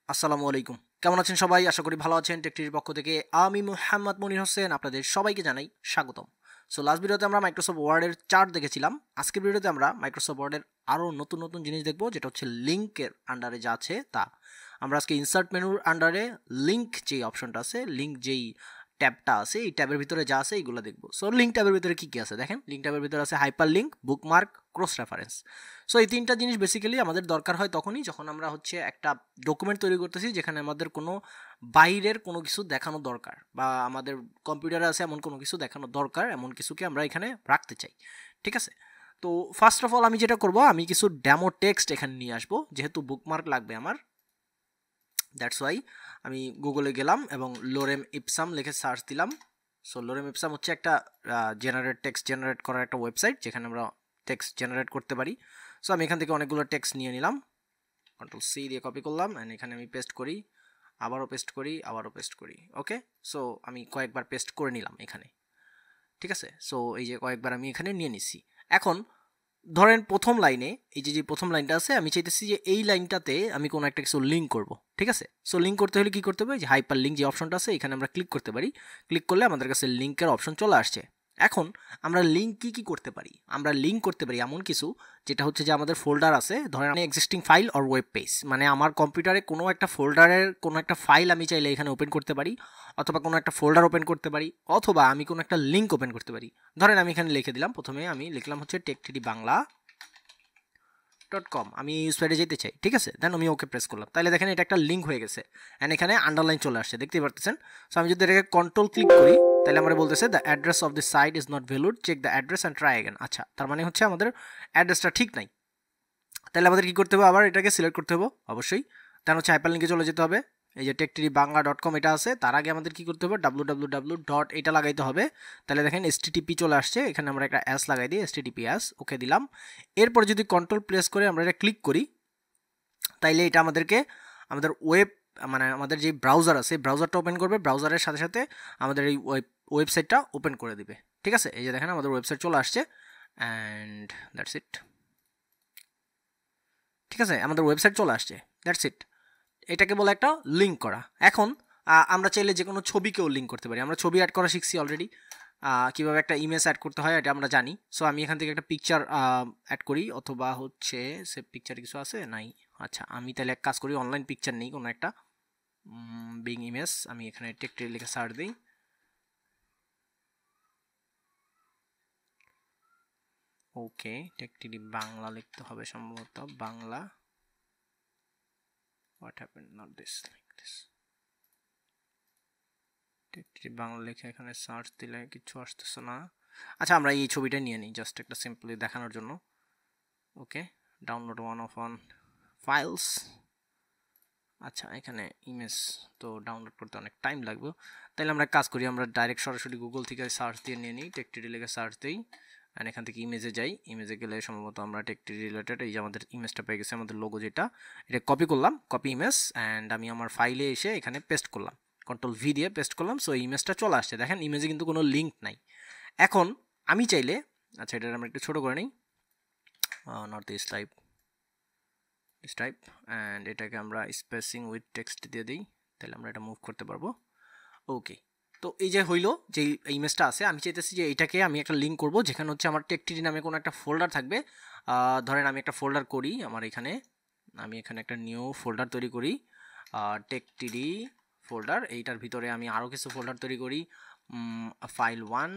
আসসালামু আলাইকুম। কেমন আছেন সবাই? আশা করি ভালো আছেন। টেকটির পক্ষ থেকে আমি মুহাম্মদ মনির হোসেন আপনাদের সবাইকে জানাই স্বাগতম। সো লাস্ট ভিডিওতে আমরা মাইক্রোসফট ওয়ার্ডের চার্ট দেখেছিলাম। আজকের ভিডিওতে আমরা মাইক্রোসফট ওয়ার্ডের আরও নতুন নতুন জিনিস দেখব, যেটা হচ্ছে লিঙ্কের আন্ডারে যা আছে তা। আমরা আজকে ইনসার্ট মেনুর আন্ডারে লিঙ্ক যেই অপশনটা আছে, লিঙ্ক যেই ট্যাবটা আছে, এই ট্যাবের ভিতরে যা আছে এইগুলো দেখবো। সো লিঙ্ক ট্যাবের ভিতরে কী কী আছে দেখেন। লিঙ্ক ট্যাবের ভিতরে আছে hyper link, bookmark, cross reference. So এই তিনটা জিনিস বেসিক্যালি আমাদের দরকার হয় তখনই যখন আমরা হচ্ছে একটা ডকুমেন্ট তৈরি করতেছি যেখানে আমাদের কোনো বাইরের কোনো কিছু দেখানো দরকার, বা আমাদের কম্পিউটারে আছে এমন কোনো কিছু দেখানো দরকার, এমন কিছুকে আমরা এখানে রাখতে চাই। ঠিক আছে, তো ফার্স্ট অফ অল আমি যেটা করব, আমি কিছু ডেমো টেক্সট এখানে নিয়ে আসবো, যেহেতু বুকমার্ক লাগবে আমার। দ্যাটস ওয়াই আমি গুগলে গেলাম এবং লোরেম ইপসাম লিখে সার্চ দিলাম। সো লোরেম ইপসাম হচ্ছে একটা টেক্সট জেনারেট করার একটা ওয়েবসাইট যেখানে আমরা টেক্সট জেনারেট করতে পারি। সো আমি এখান থেকে অনেকগুলো টেক্সট নিয়ে নিলাম, কন্ট্রোল সি দিয়ে কপি করলাম, অ্যান্ড এখানে আমি পেস্ট করি, আবারও পেস্ট করি, আবারও পেস্ট করি। ওকে, সো আমি কয়েকবার পেস্ট করে নিলাম এখানে। ঠিক আছে, সো এই যে কয়েকবার আমি এখানে নিয়ে নিচ্ছি। এখন ধরেন প্রথম লাইনে, এই যে প্রথম লাইনটা আছে, আমি চাইতেছি যে এই লাইনটাতে আমি কোনো একটা কিছু লিঙ্ক করব। ঠিক আছে, সো লিঙ্ক করতে হলে কি করতে হবে, যে হাইপার লিঙ্ক যে অপশনটা আছে এখানে আমরা ক্লিক করতে পারি। ক্লিক করলে আমাদের কাছে লিঙ্কের অপশন চলে আসছে। এখন আমরা লিঙ্ক কি করতে পারি, আমরা লিঙ্ক করতে পারি এমন কিছু যেটা হচ্ছে যে আমাদের ফোল্ডার আছে, ধরেন existing file or web page, মানে আমার কম্পিউটারে কোনো একটা ফোল্ডারের কোনো একটা ফাইল আমি চাইলে এখানে ওপেন করতে পারি, অথবা কোনো একটা ফোল্ডার ওপেন করতে পারি, অথবা আমি কোনো একটা লিঙ্ক ওপেন করতে পারি। ধরেন আমি এখানে লিখে দিলাম, প্রথমে আমি লিখলাম হচ্ছে টেকটিডি.বাংলা.com, আমি এই ওয়েবসাইটে যেতে চাই। ঠিক আছে, দেন আমি ওকে প্রেস করলাম, তাহলে দেখেন এটা একটা লিঙ্ক হয়ে গেছে, অ্যান্ড এখানে আন্ডারলাইন চলে আসছে, দেখতেই পারতেছেন। সো আমি যদি এটাকে কন্ট্রোল ক্লিক করি তাহলে আমরা বলতেছে the address of this site is not valid, check the address and try again. আচ্ছা, তার মানে হচ্ছে আমাদের অ্যাড্রেসটা ঠিক নাই। তাহলে আমাদের কী করতে হবে, আবার এটাকে সিলেক্ট করতে হবে অবশ্যই, দেন হচ্ছে হাইপার লিঙ্কে চলে যেতে হবে। এই যে টেকটিডি.বাংলা.com এটা আছে, তার আগে আমাদের কি করতে হবে, www ডট এটা লাগাইতে হবে। তাহলে দেখেন এসটিটিপি চলে আসছে, এখানে আমরা একটা এস লাগাই দিই, এসটিটিপিএস, ওকে দিলাম। এরপর যদি কন্ট্রোল প্রেস করে আমরা এটা ক্লিক করি, তাইলে এটা আমাদেরকে আমাদের ওয়েব, মানে আমাদের যে ব্রাউজার আছে ব্রাউজারটা ওপেন করবে, ব্রাউজারের সাথে সাথে আমাদের এই ওয়েবসাইটটা ওপেন করে দিবে। ঠিক আছে, এই যে দেখেন আমাদের ওয়েবসাইট চলে আসছে, অ্যান্ড দ্যাটস ইট। ঠিক আছে, আমাদের ওয়েবসাইট চলে আসছে, দ্যাটস ইট। এটাকে বলে একটা লিঙ্ক করা। এখন আমরা চাইলে যে কোনো ছবিকেও লিঙ্ক করতে পারি। আমরা ছবি অ্যাড করা শিখছি অলরেডি, কীভাবে একটা ইমেজ অ্যাড করতে হয় এটা আমরা জানি। সো আমি এখান থেকে একটা পিকচার অ্যাড করি, অথবা হচ্ছে সে পিকচার কিছু আছে নাই। আচ্ছা, আমি তাহলে এক কাজ করি, অনলাইন পিকচার নেই কোনো একটা, বিং ইমেজ, আমি এখানে টেকটিডি লিখে সার্চ দিই। ওকে, টেকটিডি বাংলা লিখতে হবে সম্ভবত, Bangla. What happen, not this, like this. TechTD Bangla লিখে এখানে সার্চ দিলে কিছু আসতেছে না। আচ্ছা, আমরা এই ছবিটা নিয়ে নিই জাস্ট একটা সিম্পলি দেখানোর জন্য। ওকে, ডাউনলোড ওয়ান ফাইলস। আচ্ছা, এখানে ইমেজ তো ডাউনলোড করতে অনেক টাইম লাগবে, তাহলে আমরা কাজ করি, আমরা ডাইরেক্ট সরাসরি গুগল থেকে সার্চ দিয়ে নিয়ে নিই, টেকটিডি লিখে সার্চ দিই, অ্যান্ড এখান থেকে ইমেজে যাই। ইমেজে গেলে সম্ভবত আমরা টেকটিডি রিলেটেড এই যে আমাদের ইমেজটা পেয়ে গেছে, আমাদের লোগো যেটা, এটা কপি করলাম, কপি ইমেজ, অ্যান্ড আমি আমার ফাইলে এসে এখানে পেস্ট করলাম, কন্ট্রোল ভি দিয়ে পেস্ট করলাম। সো ইমেজটা চলে আসছে, দেখেন ইমেজে কিন্তু কোনো লিঙ্ক নাই। এখন আমি চাইলে, আচ্ছা এটা আমরা একটু ছোটো করে নিই, নট দিস টাইপ, অ্যান্ড এটাকে আমরা স্পেসিং উইথ টেক্সট দিয়ে দিই, তাহলে আমরা এটা মুভ করতে পারবো। ওকে, তো এই যে হইলো যে ইমেজটা আছে, আমি চাইতেছি যে এইটাকে আমি একটা লিঙ্ক করব যেখানে হচ্ছে আমার টেকটিডি নামে কোনো একটা ফোল্ডার থাকবে। ধরেন আমি একটা ফোল্ডার করি আমার এখানে, আমি এখানে একটা নিউ ফোল্ডার তৈরি করি, টেকটিডি ফোল্ডার, এইটার ভিতরে আমি আরও কিছু ফোল্ডার তৈরি করি, ফাইল 1।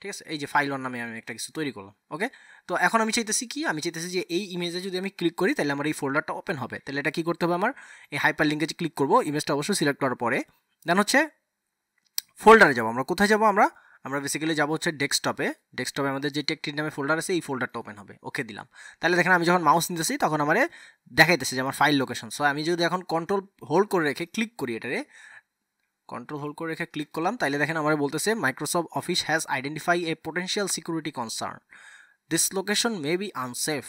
ঠিক আছে, এই যে ফাইল 1 নামে আমি একটা কিছু তৈরি করলাম। ওকে, তো এখন আমি চাইতেছি কি, আমি চাইতেছি যে এই ইমেজে যদি আমি ক্লিক করি তাহলে আমার এই ফোল্ডারটা ওপেন হবে। তাহলে এটা কী করতে হবে, আমার এই হাইপার লিঙ্কে ক্লিক করবো, ইমেজটা অবশ্যই সিলেক্ট করার পরে দেন হচ্ছে ফোল্ডারে যাবো। আমরা কোথায় যাবো, আমরা বেসিক্যালি যাবো হচ্ছে ডেস্কটপে। ডেস্কটপে আমাদের যে টেকটিডি নামে ফোল্ডার আছে এই ফোল্ডারটা ওপেন হবে। ওকে দিলাম, তাহলে দেখেন আমি যখন মাউস নিতেছি তখন আমার দেখাইতেছে যে আমার ফাইল লোকেশন। সো আমি যদি এখন কন্ট্রোল হোল্ড করে রেখে ক্লিক করি, এটারে কন্ট্রোল হোল্ড করে রেখে ক্লিক করলাম, তাইলে দেখেন আমার বলতেছে Microsoft office has identify A potential security concern, this location may be unsafe.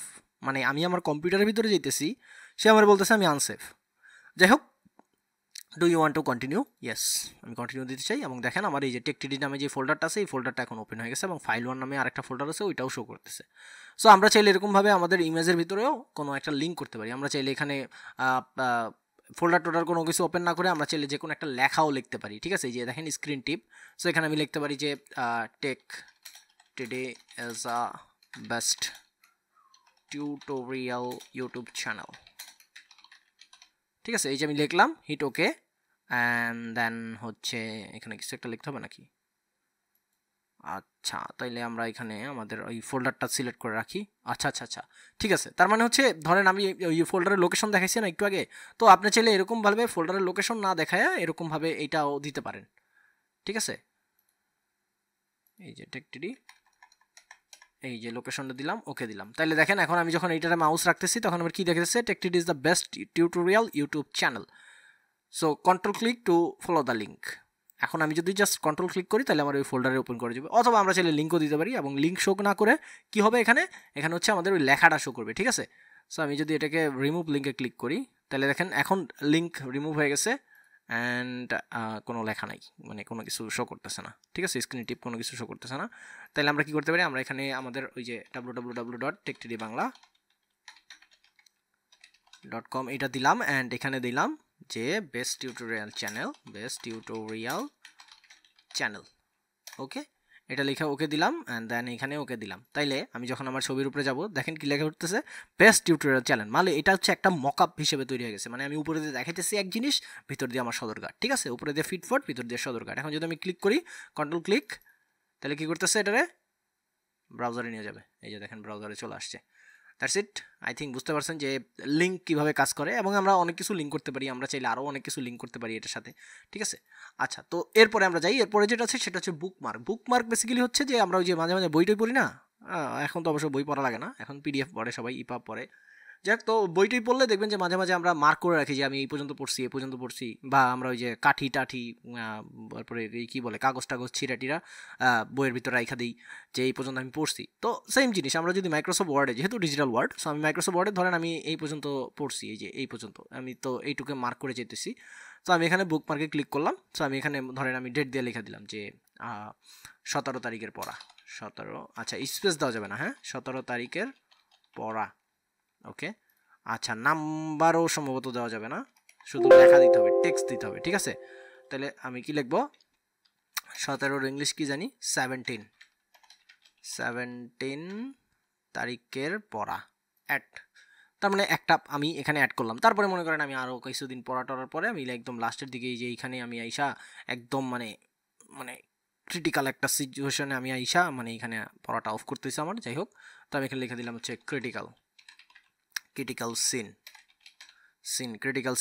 মানে আমি আমার কম্পিউটারের ভিতরে যেতেছি, সে আমার বলতেছে আমি আনসেফ। যাই হোক, do you want to continue? Yes, আমি কন্টিনিউ দিতে চাই। এবং দেখেন আমার এই যে টেকটিডি নামে যে ফোল্ডারটা আছে এই ফোল্ডারটা এখন ওপেন হয়ে গেছে এবং ফাইল ওয়ান নামে আরেকটা ফোল্ডার আছে ওইটাও শো করতেছে। সো আমরা চাইলে এরকমভাবে আমাদের ইমেজের ভিতরেও কোনো একটা লিঙ্ক করতে পারি। আমরা চাইলে এখানে ফোল্ডার টোল্ডার কোনো কিছু ওপেন না করে আমরা চাইলে যে কোনো একটা লেখাও লিখতে পারি, ঠিক আছে? এই যে দেখেন স্ক্রিন টিপ। সো এখানে আমি লিখতে পারি যে tech today is a best tutorial YouTube channel, ঠিক আছে? এই যে আমি লিখলাম, হিট ওকে, অ্যান্ড দেন হচ্ছে এখানে কিছু একটা লিখতে হবে নাকি? আচ্ছা, তাইলে আমরা এখানে আমাদের ওই ফোল্ডারটা সিলেক্ট করে রাখি। আচ্ছা আচ্ছা আচ্ছা, ঠিক আছে। তার মানে হচ্ছে ধরেন আমি ওই ফোল্ডারের লোকেশন দেখাইছি না একটু আগে, তো আপনি চাইলে এরকমভাবে ফোল্ডারের লোকেশন না দেখায় এরকমভাবে এইটাও দিতে পারেন, ঠিক আছে? এই যে টেকটিডি, এই যে লোকেশনটা দিলাম, ওকে দিলাম। তাইলে দেখেন এখন আমি যখন এইটাতে মাউস রাখতেছি তখন আমার কি দেখতেছে, TechTD is the best tutorial YouTube channel. So control click to follow the link. এখন আমি যদি জাস্ট কন্ট্রোল ক্লিক করি তাহলে আমার ওই ফোল্ডারে ওপেন করে যাবে, অথবা আমরা চাইলে লিঙ্কও দিতে পারি। এবং লিঙ্ক শো না করে কি হবে, এখানে এখানে হচ্ছে আমাদের ওই লেখাটা শো করবে, ঠিক আছে? সো আমি যদি এটাকে রিমুভ লিঙ্কে ক্লিক করি তাহলে দেখেন এখন লিঙ্ক রিমুভ হয়ে গেছে অ্যান্ড কোনো লেখা নাই, মানে কোনো কিছু শো করতেছে না, ঠিক আছে? স্ক্রিন টিপ কোনো কিছু শো করতেছে না। তাহলে আমরা কি করতে পারি, আমরা এখানে আমাদের ওই যে www.techtdbangla.com এটা দিলাম অ্যান্ড এখানে দিলাম যে বেস্ট টিউটোরিয়াল চ্যানেল, ওকে, এটা লিখে ওকে দিলাম অ্যান্ড দেন এখানে ওকে দিলাম। তাইলে আমি যখন আমার ছবির উপরে যাব দেখেন কি লেখা উঠতেছে, বেস্ট টিউটোরিয়াল চ্যানেল। মানে এটা হচ্ছে একটা মকআপ হিসেবে তৈরি হয়ে গেছে, মানে আমি উপরে দিয়ে দেখাইতেছি এক জিনিস, ভিতর দিয়ে আমার সদরঘাট, ঠিক আছে? উপরে দিয়ে ফিটফট, ভিতর দিয়ে সদরঘাট। এখন যদি আমি ক্লিক করি কন্ট্রোল ক্লিক, তাহলে কি করতেছে, এটারে ব্রাউজারে নিয়ে যাবে। এই যে দেখেন ব্রাউজারে চলে আসছে। That's it. আই থিঙ্ক বুঝতে পারছেন যে লিঙ্ক কীভাবে কাজ করে, এবং আমরা অনেক কিছু লিঙ্ক করতে পারি, আমরা চাইলে আরও অনেক কিছু লিঙ্ক করতে পারি এটার সাথে, ঠিক আছে? আচ্ছা, তো এরপরে আমরা যাই, এরপরে যেটা আছে সেটা হচ্ছে বুকমার্ক বেসিক্যালি হচ্ছে যে আমরা ওই যে মাঝে মাঝে বইটই পড়ি না, এখন তো অবশ্য বই পড়া লাগে না, এখন পিডিএফ পড়ে সবাই, ইপাব পড়ে। যাক, তো বইটাই পড়লে দেখবেন যে মাঝে মাঝে আমরা মার্ক করে রাখি যে আমি এই পর্যন্ত পড়ছি, এই পর্যন্ত পড়ছি, বা আমরা ওই যে কাঠি টাঠি তারপরে এই কী বলে কাগজ টাগজ ছিঁড়া টিরা বইয়ের ভিতরে রাইখা দিই যে এই পর্যন্ত আমি পড়ছি। তো সেম জিনিস আমরা যদি মাইক্রোসফট ওয়ার্ডে, যেহেতু ডিজিটাল ওয়ার্ড, সো আমি মাইক্রোসফট ওয়ার্ডে ধরেন আমি এই পর্যন্ত পড়ছি, এই যে এই পর্যন্ত আমি তো এইটুকে মার্ক করে যেতেছি। তো আমি এখানে বুক মার্কে ক্লিক করলাম। সো আমি এখানে ধরেন আমি ডেট দিয়ে লিখে দিলাম যে 17 তারিখের পড়া, 17, আচ্ছা স্পেস দেওয়া যাবে না, হ্যাঁ, 17 তারিখের পড়া, ওকে। আচ্ছা, নাম্বারও সম্ভবত দেওয়া যাবে না, শুধু লেখা দিতে হবে, টেক্সট দিতে হবে, ঠিক আছে? তাহলে আমি কি লিখব, 17 ইংলিশ কি জানি, 17 তারিখের পড়া, অ্যাড। তার মানে একটা আমি এখানে অ্যাড করলাম। তারপরে মনে করেন আমি আরও কিছুদিন পড়া টড়ার পরে আমি একদম লাস্টের দিকে এই যে এইখানে আমি আইসা একদম মানে মানে ক্রিটিক্যাল একটা সিচুয়েশনে আমি আইসা মানে এখানে পড়াটা অফ করতেছি আমার, যাই হোক। তো আমি এখানে লিখে দিলাম হচ্ছে ক্রিটিক্যাল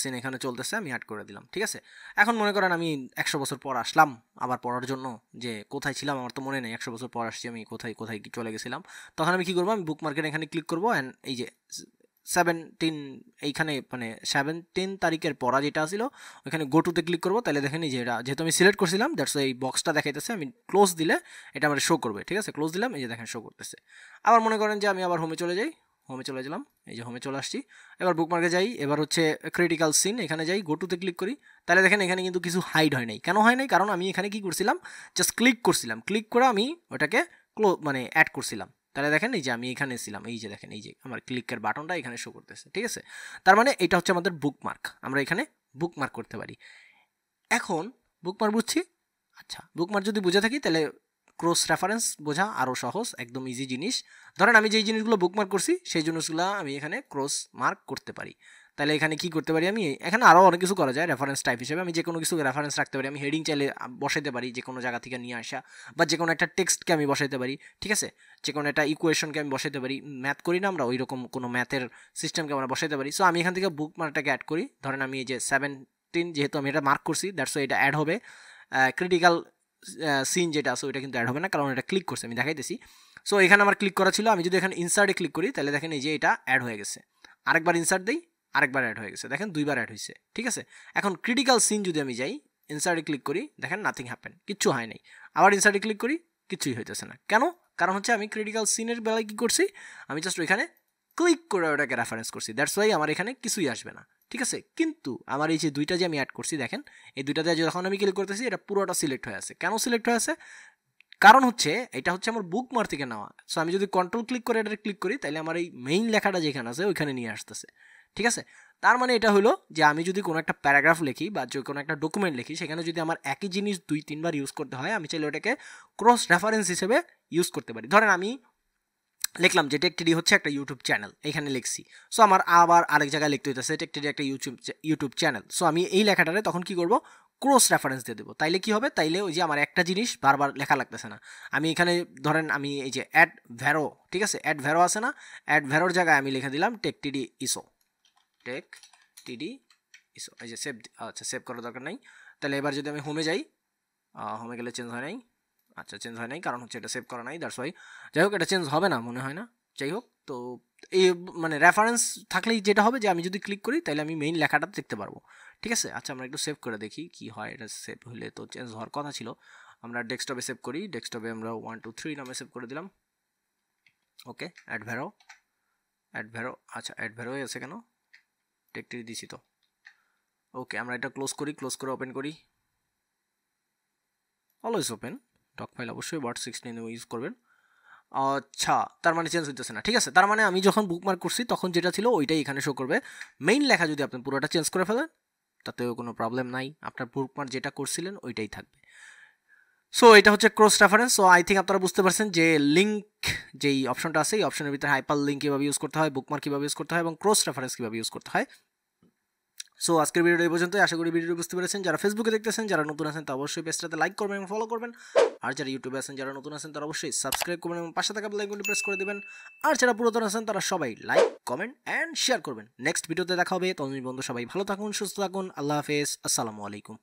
সিন এখানে চলতেছে, আমি অ্যাড করে দিলাম, ঠিক আছে? এখন মনে করেন আমি 100 বছর পর আসলাম আবার পড়ার জন্য, যে কোথায় ছিলাম আমার তো মনে নেই, 100 বছর পর আসছি আমি, কোথায় কোথায় চলে গেছিলাম। তখন আমি কি করবো, আমি বুকমার্কের এখানে ক্লিক করবো অ্যান্ড এই যে 17 এইখানে মানে 17 তারিখের পড়া যেটা ছিল ওইখানে গো টুতে ক্লিক করবো। তাহলে দেখেন এই যে এটা যেহেতু আমি সিলেক্ট করছিলাম, দ্যাটস এই বক্সটা দেখাইতেছে, আমি ক্লোজ দিলে এটা আমার শো করবে, ঠিক আছে? ক্লোজ দিলাম, এই যে দেখেন শো করতেছে। আবার মনে করেন যে আমি আবার হোমে চলে যাই, হোমে চলে গেলাম, এই যে হোমে চলে আসছি। এবার বুকমার্কে যাই, এবার হচ্ছে ক্রিটিক্যাল সিন, এখানে যাই, গো টুতে ক্লিক করি। তাহলে দেখেন এখানে কিন্তু কিছু হাইড হয় নাই। কেন হয় নাই? কারণ আমি এখানে কি করছিলাম, জাস্ট ক্লিক করছিলাম, ক্লিক করে আমি ওটাকে মানে অ্যাড করছিলাম। তাহলে দেখেন এই যে আমি এখানে ছিলাম, এই যে দেখেন এই যে আমার ক্লিকের বাটনটা এখানে শো করতেছে, ঠিক আছে? তার মানে এটা হচ্ছে আমাদের বুকমার্ক, আমরা এখানে বুকমার্ক করতে পারি। এখন বুকমার্ক বুঝছি, আচ্ছা বুকমার্ক যদি বুঝে থাকি তাহলে ক্রস রেফারেন্স বোঝা আরও সহজ, একদম ইজি জিনিস। ধরেন আমি যেই জিনিসগুলো বুকমার্ক করছি সেই জিনিসগুলো আমি এখানে ক্রস মার্ক করতে পারি। তাহলে এখানে কি করতে পারি, আমি এখানে আরও অনেক কিছু করা যায় রেফারেন্স টাইপ হিসেবে। আমি যে কোনো কিছু রেফারেন্স রাখতে পারি, আমি হেডিং চাইলে বসাইতে পারি যে কোনো জায়গা থেকে নিয়ে আসা, বা যে কোনো একটা টেক্সটকে আমি বসাইতে পারি, ঠিক আছে? যে কোনো একটা ইকুয়েশনকে আমি বসাইতে পারি, ম্যাথ করি না আমরা, ওই রকম কোনো ম্যাথের সিস্টেমকে আমরা বসাইতে পারি। সো আমি এখান থেকে বুকমার্কটাকে অ্যাড করি। ধরেন আমি এই যে 17 যেহেতু আমি এটা মার্ক করছি, দ্যাটস এটা অ্যাড হবে। ক্রিটিক্যাল সিন যেটা আছে ওইটা কিন্তু অ্যাড হবে না, কারণ এটা ক্লিক করছে, আমি দেখাইতেছি। সো এখানে আমার ক্লিক করা ছিল, আমি যদি এখানে ইনসার্টে ক্লিক করি তাহলে দেখেন এই যে এটা অ্যাড হয়ে গেছে। আরেকবার ইনসার্ট দিই, আরেকবার অ্যাড হয়ে গেছে, দেখেন দুইবার অ্যাড হয়েছে, ঠিক আছে? এখন ক্রিটিক্যাল সিন যদি আমি যাই, ইনসার্টে ক্লিক করি, দেখেন নাথিং হ্যাপেন, কিচ্ছু হয় নাই। আবার ইনসার্টে ক্লিক করি, কিছুই হইতেছে না। কেন? কারণ হচ্ছে আমি ক্রিটিক্যাল সিনের বেলায় কী করছি, আমি জাস্ট ওইখানে ক্লিক করে ওটাকে রেফারেন্স করছি, দ্যাটস ওয়াই আমার এখানে কিছুই আসবে না, ঠিক আছে, কিন্তু আমার এই যে দুইটা যে আমি অ্যাড করছি দেখেন, এই দুইটাতে যখন আমি ক্লিক করতেছি এটা পুরোটা সিলেক্ট হয়ে আছে। কেন সিলেক্ট হয়ে আছে? কারণ হচ্ছে এটা হচ্ছে আমার বুকমার্ক থেকে নেওয়া। সো আমি যদি কন্ট্রোল ক্লিক করে এটা ক্লিক করি তাহলে আমার এই মেইন লেখাটা যেখানে আছে ওইখানে নিয়ে আসতেছে। ঠিক আছে, তার মানে এটা হলো যে আমি যদি কোনো একটা প্যারাগ্রাফ লিখি বা যে কোনো একটা ডকুমেন্ট লিখি, সেখানে যদি আমার একই জিনিস 2-3 বার ইউজ করতে হয়, আমি চাইলে ওটাকে ক্রস রেফারেন্স হিসেবে ইউজ করতে পারি। ধরেন আমি লিখলাম যে টেকটিডি হচ্ছে একটা ইউটিউব চ্যানেল, এখানে লিখছি। সো আমার আবার আরেক জায়গায় লিখতে হইতেছে টেকটিডি একটা ইউটিউব চ্যানেল। সো আমি এই লেখাটারে তখন কি করব, ক্রস রেফারেন্স দিয়ে দেবো। তাইলে কি হবে, তাইলে ওই যে আমার একটা জিনিস বারবার লেখা লাগতেছে না। আমি এখানে ধরেন আমি এই যে অ্যাড ভ্যারো, ঠিক আছে, অ্যাড ভ্যারো আছে না, অ্যাড ভ্যারোর জায়গায় আমি লিখে দিলাম টেকটিডি ইসো, টেকটিডি ইসো। এই যে সেভ, আচ্ছা সেভ করার দরকার নাই। তাহলে এবার যদি আমি হোমে যাই, হোমে গেলে চেঞ্জ হয় নাই। আচ্ছা চেঞ্জ হয় নাই, কারণ হচ্ছে এটা সেভ করা নাই, দ্যাটস ওয়াই। যাই হোক, এটা চেঞ্জ হবে না মনে হয় না। যাই হোক, তো এই মানে রেফারেন্স থাকলেই যেটা হবে যে আমি যদি ক্লিক করি তাহলে আমি মেইন লেখাটা দেখতে পারবো। ঠিক আছে, আচ্ছা আমরা একটু সেভ করে দেখি কি হয়। এটা সেভ হলে তো চেঞ্জ হওয়ার কথা ছিল। আমরা ডেস্কটপে সেভ করি, ডেস্কটপে আমরা 1 2 3 নামে সেভ করে দিলাম। ওকে, অ্যাড ভ্যারো, আচ্ছা অ্যাড ভ্যারো আছে কেন, টেকটিডি দিছি তো। ওকে, আমরা এটা ক্লোজ করি, ক্লোজ করে ওপেন করি। অলওয়েজ ওপেন ডক ফাইল, অবশ্যই ওয়ার্ড 16 ইউজ করবেন। আচ্ছা, তার মানে চেঞ্জ হইতেছে না। ঠিক আছে, তার মানে আমি যখন বুকমার্ক করছি তখন যেটা ছিল ওইটাই এখানে শো করবে। মেইন লেখা যদি আপনি পুরোটা চেঞ্জ করে ফেলেন তাতেও কোনো প্রবলেম নাই, আপনার বুকমার্ক যেটা করছিলেন ওইটাই থাকবে। সো এটা হচ্ছে cross reference. So I think আপনারা বুঝতে পারছেন যে লিঙ্ক যেই অপশনটা আছে এই অপশনের ভিতরে হাইপার লিঙ্ক কীভাবে ইউজ করতে হয়, বুকমার্ক কীভাবে ইউজ করতে হয় এবং ক্রস রেফারেন্স কীভাবে ইউজ করতে হয়। সো আজকের ভিডিওটা এই পর্যন্তই। আশা করি ভিডিওটি বুঝতে পেরেছেন। যারা ফেসবুকে দেখতেছেন, যারা নতুন আছেন তারা অবশ্যই পেজটাতে লাইক করবেন এবং ফলো করবেন। আর যারা ইউটিউবে আছেন, যারা নতুন আছেন তারা অবশ্যই সাবস্ক্রাইব করবেন এবং পাশে থাকা বেল আইকনটি প্রেস করে দেবেন। আর যারা পুরাতন আছেন তারা সবাই লাইক, কমেন্ট অ্যান্ড শেয়ার করবেন। নেক্সট ভিডিওতে দেখা হবে। ততদিন বন্ধু সবাই ভালো থাকুন, সুস্থ থাকুন। আল্লাহ হাফেজ, আসসালামু আলাইকুম।